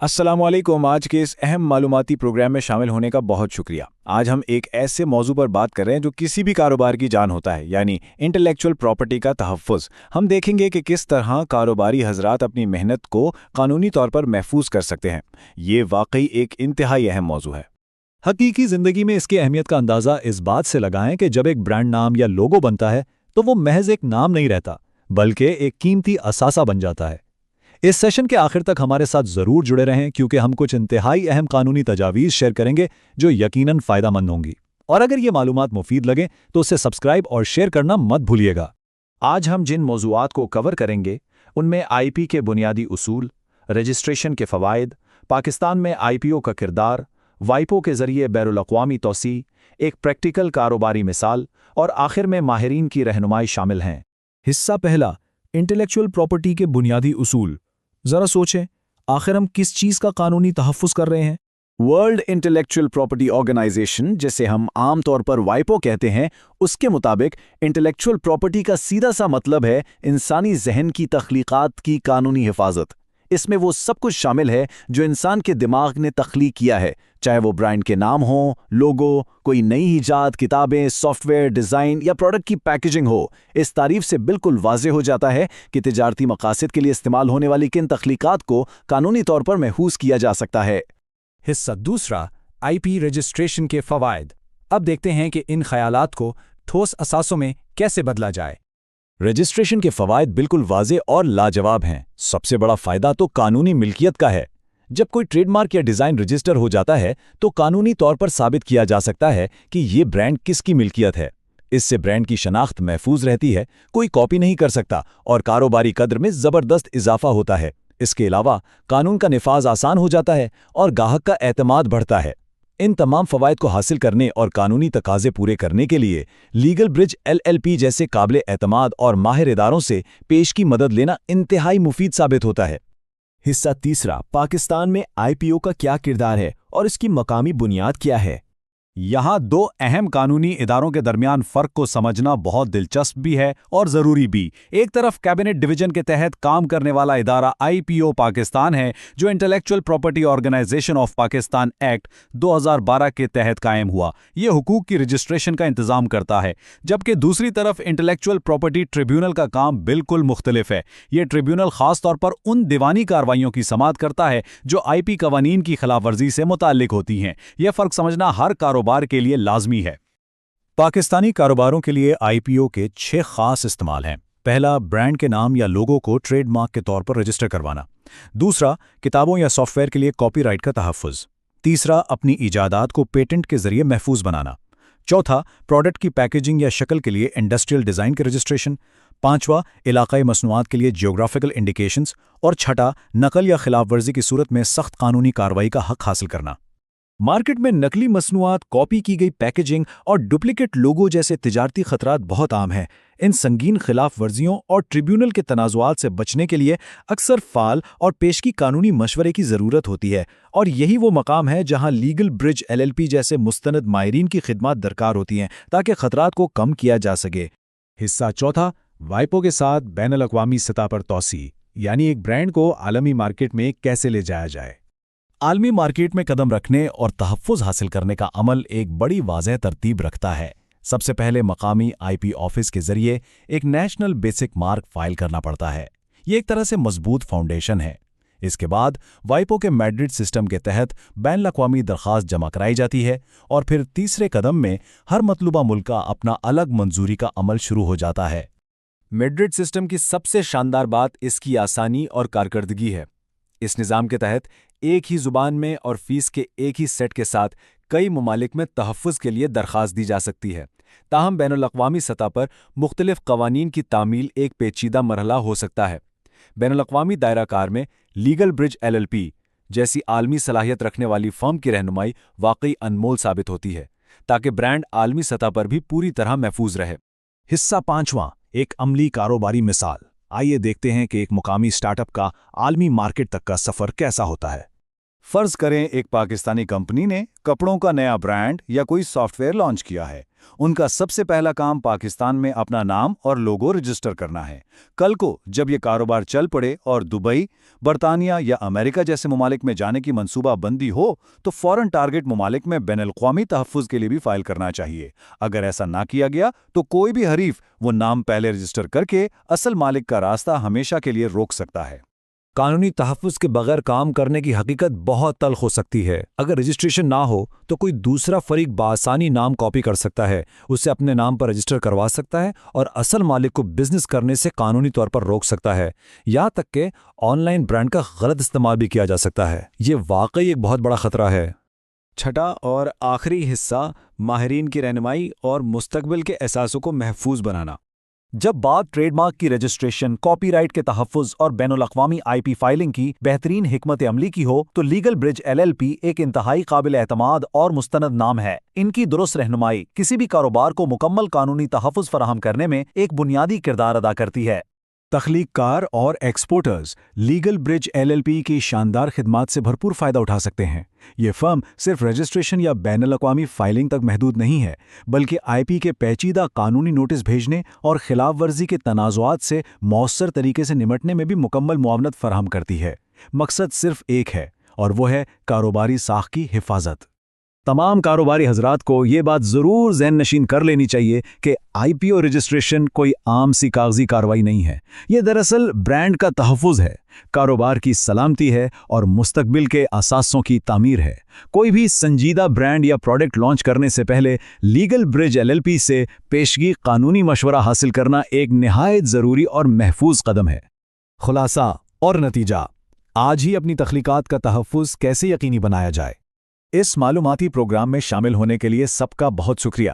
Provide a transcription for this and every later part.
अस्सलामुअलैकुम। आज के इस अहम मालूमाती प्रोग्राम में शामिल होने का बहुत शुक्रिया। आज हम एक ऐसे मौजू पर बात कर रहे हैं जो किसी भी कारोबार की जान होता है, यानी इंटेलेक्चुअल प्रॉपर्टी का तहफ़्फ़ुज़। हम देखेंगे कि किस तरह कारोबारी हजरात अपनी मेहनत को कानूनी तौर पर महफूज कर सकते हैं। ये वाकई एक इंतहाई अहम मौजू है। हकीकी जिंदगी में इसकी अहमियत का अंदाजा इस बात से लगाएं कि जब एक ब्रांड नाम या लोगो बनता है तो वो महज एक नाम नहीं रहता, बल्कि एक कीमती असासा बन जाता है। इस सेशन के आखिर तक हमारे साथ जरूर जुड़े रहें, क्योंकि हम कुछ इंतहाई अहम कानूनी तजावीज़ शेयर करेंगे जो यकीनन फ़ायदेमंद होंगी। और अगर ये मालूमात मुफीद लगे तो उसे सब्सक्राइब और शेयर करना मत भूलिएगा। आज हम जिन मौज़ूआत को कवर करेंगे उनमें आईपी के बुनियादी उसूल, रजिस्ट्रेशन के फ़वाइद, पाकिस्तान में आईपीओ का किरदार, वाइपो के ज़रिए बैनुल-अक़वामी तौसी, एक प्रैक्टिकल कारोबारी मिसाल और आखिर में माहिरीन की रहनुमाई शामिल हैं। हिस्सा पहला, इंटेलेक्चुअल प्रॉपर्टी के बुनियादी उसूल। जरा सोचें, आखिर हम किस चीज़ का कानूनी तहफ़्फ़ुज़ कर रहे हैं? वर्ल्ड इंटेलेक्चुअल प्रॉपर्टी ऑर्गेनाइजेशन, जिसे हम आम तौर पर वाइपो कहते हैं, उसके मुताबिक इंटेलेक्चुअल प्रॉपर्टी का सीधा सा मतलब है इंसानी जहन की तख्लीक़ात की कानूनी हिफाजत। इसमें वो सब कुछ शामिल है जो इंसान के दिमाग ने तख्लीक किया है, चाहे वो ब्रांड के नाम हो, लोगो, कोई नई ईजाद, किताबें, सॉफ्टवेयर, डिज़ाइन या प्रोडक्ट की पैकेजिंग हो। इस तारीफ से बिल्कुल वाज़ेह हो जाता है कि तिजारती मकासद के लिए इस्तेमाल होने वाली किन तख्लीक़ात को कानूनी तौर पर महफूज किया जा सकता है। हिस्सा दूसरा, आईपी रजिस्ट्रेशन के फ़वाइद। अब देखते हैं कि इन ख़यालात को ठोस असासों में कैसे बदला जाए। रजिस्ट्रेशन के फ़वाइद बिल्कुल वाज़ेह और लाजवाब हैं। सबसे बड़ा फ़ायदा तो कानूनी मिल्कियत का है। जब कोई ट्रेडमार्क या डिज़ाइन रजिस्टर हो जाता है तो कानूनी तौर पर साबित किया जा सकता है कि ये ब्रांड किसकी मिल्कियत है। इससे ब्रांड की शनाख्त महफूज रहती है, कोई कॉपी नहीं कर सकता और कारोबारी कद्र में ज़बरदस्त इजाफा होता है। इसके अलावा कानून का निफाज आसान हो जाता है और गाहक का एतमाद बढ़ता है। इन तमाम फ़वाइद को हासिल करने और कानूनी तकाज़े पूरे करने के लिए लीगल ब्रिज एलएलपी जैसे काबिल एतमाद और माहिर इदारों से पेश की मदद लेना इंतहाई मुफीद साबित होता है। हिस्सा तीसरा, पाकिस्तान में आईपीओ का क्या किरदार है और इसकी मकामी बुनियाद क्या है। यहाँ दो अहम कानूनी इदारों के दरमियान फ़र्क को समझना बहुत दिलचस्प भी है और ज़रूरी भी। एक तरफ कैबिनेट डिवीजन के तहत काम करने वाला इदारा आईपीओ पाकिस्तान है, जो intellectual property organization of Pakistan act 2012 के तहत कायम हुआ। ये हुकूक की रजिस्ट्रेशन का इंतज़ाम करता है, जबकि दूसरी तरफ इंटेलेक्चुअल प्रॉपर्टी ट्रिब्यूनल का काम बिल्कुल मुख्तलिफ है। ये ट्रिब्यूनल ख़ास तौर पर उन दीवानी कार्रवाइयों की समाअत करता है जो आईपी कवानीन की खिलाफ वर्जी से मुताल्लिक होती हैं। यह फ़र्क समझना हर कारोबार के लिए लाजमी है। पाकिस्तानी कारोबारों के लिए आईपीओ के 6 खास इस्तेमाल हैं। पहला, ब्रांड के नाम या लोगो को ट्रेडमार्क के तौर पर रजिस्टर करवाना। दूसरा, किताबों या सॉफ्टवेयर के लिए कॉपीराइट का तहफ़्फ़ुज़। तीसरा, अपनी इजादात को पेटेंट के जरिए महफूज बनाना। चौथा, प्रोडक्ट की पैकेजिंग या शक्ल के लिए इंडस्ट्रियल डिज़ाइन के रजिस्ट्रेशन। पांचवा, इलाकाई मसनूआत के लिए जियोग्राफिकल इंडिकेशंस। और छठा, नकल या खिलाफ वर्जी की सूरत में सख्त कानूनी कार्रवाई का हक हासिल करना। मार्केट में नकली मसनूआत, कॉपी की गई पैकेजिंग और डुप्लीकेट लोगो जैसे तिजारती खतरात बहुत आम हैं। इन संगीन खिलाफ वर्जियों और ट्रिब्यूनल के तनाज़ुआत से बचने के लिए अक्सर फ़ाल और पेशगी कानूनी मशवरे की ज़रूरत होती है, और यही वो मकाम है जहां लीगल ब्रिज एलएलपी जैसे मुस्तनद माहिरीन की खिदमत दरकार होती हैं ताकि खतरात को कम किया जा सके। हिस्सा चौथा, वाइपो के साथ बैनुल-अक़वामी सतह पर तौसी, यानी एक ब्रांड को आलमी मार्केट में कैसे ले जाया जाए। आलमी मार्केट में कदम रखने और तहफ़्फ़ुज़ हासिल करने का अमल एक बड़ी वाज़ेह तरतीब रखता है। सबसे पहले मकामी आईपी ऑफिस के जरिए एक नेशनल बेसिक मार्क फाइल करना पड़ता है। ये एक तरह से मजबूत फाउंडेशन है। इसके बाद वाइपो के मैड्रिड सिस्टम के तहत बैनुल-अक़वामी दरख्वास्त जमा कराई जाती है, और फिर तीसरे कदम में हर मतलूबा मुल्क का अपना अलग मंजूरी का अमल शुरू हो जाता है। मैड्रिड सिस्टम की सबसे शानदार बात इसकी आसानी और कारकर्दगी है। इस निज़ाम के तहत एक ही ज़ुबान में और फीस के एक ही सेट के साथ कई ममालिक में तहफ़्फ़ुज़ के लिए दरख्वास्त दी जा सकती है। ताहम बैनुल-अक़वामी सतह पर मुख्तलिफ क़वानीन की तामील एक पेचीदा मरहला हो सकता है। बैनुल-अक़वामी दायरा कार में लीगल ब्रिज एलएलपी जैसी आलमी सलाहियत रखने वाली फ़र्म की रहनुमाई वाकई अनमोल साबित होती है, ताकि ब्रांड आलमी सतह पर भी पूरी तरह महफूज रहे। हिस्सा पांचवां, एक अमली कारोबारी मिसाल। आइए देखते हैं कि एक मुकामी स्टार्टअप का आलमी मार्केट तक का सफ़र कैसा होता है। فرض کریں ایک پاکستانی کمپنی نے کپڑوں کا نیا برانڈ یا کوئی سافٹ ویئر لانچ کیا ہے۔ ان کا سب سے پہلا کام پاکستان میں اپنا نام اور لوگو رجسٹر کرنا ہے۔ کل کو جب یہ کاروبار چل پڑے اور دبئی، برطانیہ یا امریکہ جیسے ممالک میں جانے کی منصوبہ بندی ہو تو فوراً ٹارگٹ ممالک میں بین الاقوامی تحفظ کے لیے بھی فائل کرنا چاہیے۔ اگر ایسا نہ کیا گیا تو کوئی بھی حریف وہ نام پہلے رجسٹر کر کے اصل مالک کا راستہ ہمیشہ کے لیے روک سکتا ہے۔ قانونی تحفظ کے بغیر کام کرنے کی حقیقت بہت تلخ ہو سکتی ہے۔ اگر رجسٹریشن نہ ہو تو کوئی دوسرا فریق بآسانی نام کاپی کر سکتا ہے، اسے اپنے نام پر رجسٹر کروا سکتا ہے اور اصل مالک کو بزنس کرنے سے قانونی طور پر روک سکتا ہے۔ یہاں تک کہ آن لائن برانڈ کا غلط استعمال بھی کیا جا سکتا ہے۔ یہ واقعی ایک بہت بڑا خطرہ ہے۔ چھٹا اور آخری حصہ، ماہرین کی رہنمائی اور مستقبل کے احساسوں کو محفوظ بنانا۔ جب بات ٹریڈ مارک کی رجسٹریشن، کاپی رائٹ کے تحفظ اور بین الاقوامی IP فائلنگ کی بہترین حکمت عملی کی ہو تو لیگل برج LLP ایک انتہائی قابل اعتماد اور مستند نام ہے۔ ان کی درست رہنمائی کسی بھی کاروبار کو مکمل قانونی تحفظ فراہم کرنے میں ایک بنیادی کردار ادا کرتی ہے۔ تخلیق کار اور ایکسپورٹرز لیگل برج LLP کی شاندار خدمات سے بھرپور فائدہ اٹھا سکتے ہیں۔ یہ فرم صرف رجسٹریشن یا بین الاقوامی فائلنگ تک محدود نہیں ہے، بلکہ IP کے پیچیدہ قانونی نوٹس بھیجنے اور خلاف ورزی کے تنازعات سے مؤثر طریقے سے نمٹنے میں بھی مکمل معاونت فراہم کرتی ہے۔ مقصد صرف ایک ہے اور وہ ہے کاروباری ساکھ کی حفاظت۔ تمام کاروباری حضرات کو یہ بات ضرور ذہن نشین کر لینی چاہیے کہ IPO رجسٹریشن کوئی عام سی کاغذی کارروائی نہیں ہے۔ یہ دراصل برانڈ کا تحفظ ہے، کاروبار کی سلامتی ہے اور مستقبل کے اثاثوں کی تعمیر ہے۔ کوئی بھی سنجیدہ برانڈ یا پروڈکٹ لانچ کرنے سے پہلے لیگل برج LLP سے پیشگی قانونی مشورہ حاصل کرنا ایک نہایت ضروری اور محفوظ قدم ہے۔ خلاصہ اور نتیجہ، آج ہی اپنی تخلیقات کا تحفظ کیسے یقینی بنایا جائے؟ اس معلوماتی پروگرام میں شامل ہونے کے لیے سب کا بہت شکریہ۔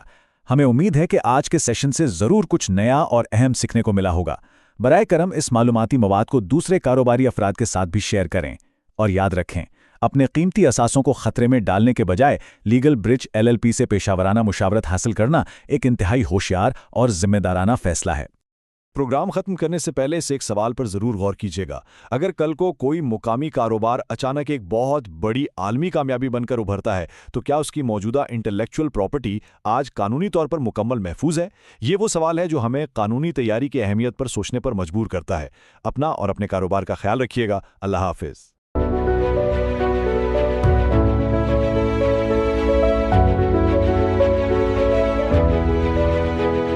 ہمیں امید ہے کہ آج کے سیشن سے ضرور کچھ نیا اور اہم سیکھنے کو ملا ہوگا۔ برائے کرم اس معلوماتی مواد کو دوسرے کاروباری افراد کے ساتھ بھی شیئر کریں، اور یاد رکھیں، اپنے قیمتی اثاثوں کو خطرے میں ڈالنے کے بجائے لیگل برج LLP سے پیشہ ورانہ مشاورت حاصل کرنا ایک انتہائی ہوشیار اور ذمہ دارانہ فیصلہ ہے۔ پروگرام ختم کرنے سے پہلے اس ایک سوال پر ضرور غور کیجیے گا۔ اگر کل کو کوئی مقامی کاروبار اچانک ایک بہت بڑی عالمی کامیابی بن کر ابھرتا ہے تو کیا اس کی موجودہ انٹلیکچوئل پراپرٹی آج قانونی طور پر مکمل محفوظ ہے؟ یہ وہ سوال ہے جو ہمیں قانونی تیاری کی اہمیت پر سوچنے پر مجبور کرتا ہے۔ اپنا اور اپنے کاروبار کا خیال رکھیے گا۔ اللہ حافظ۔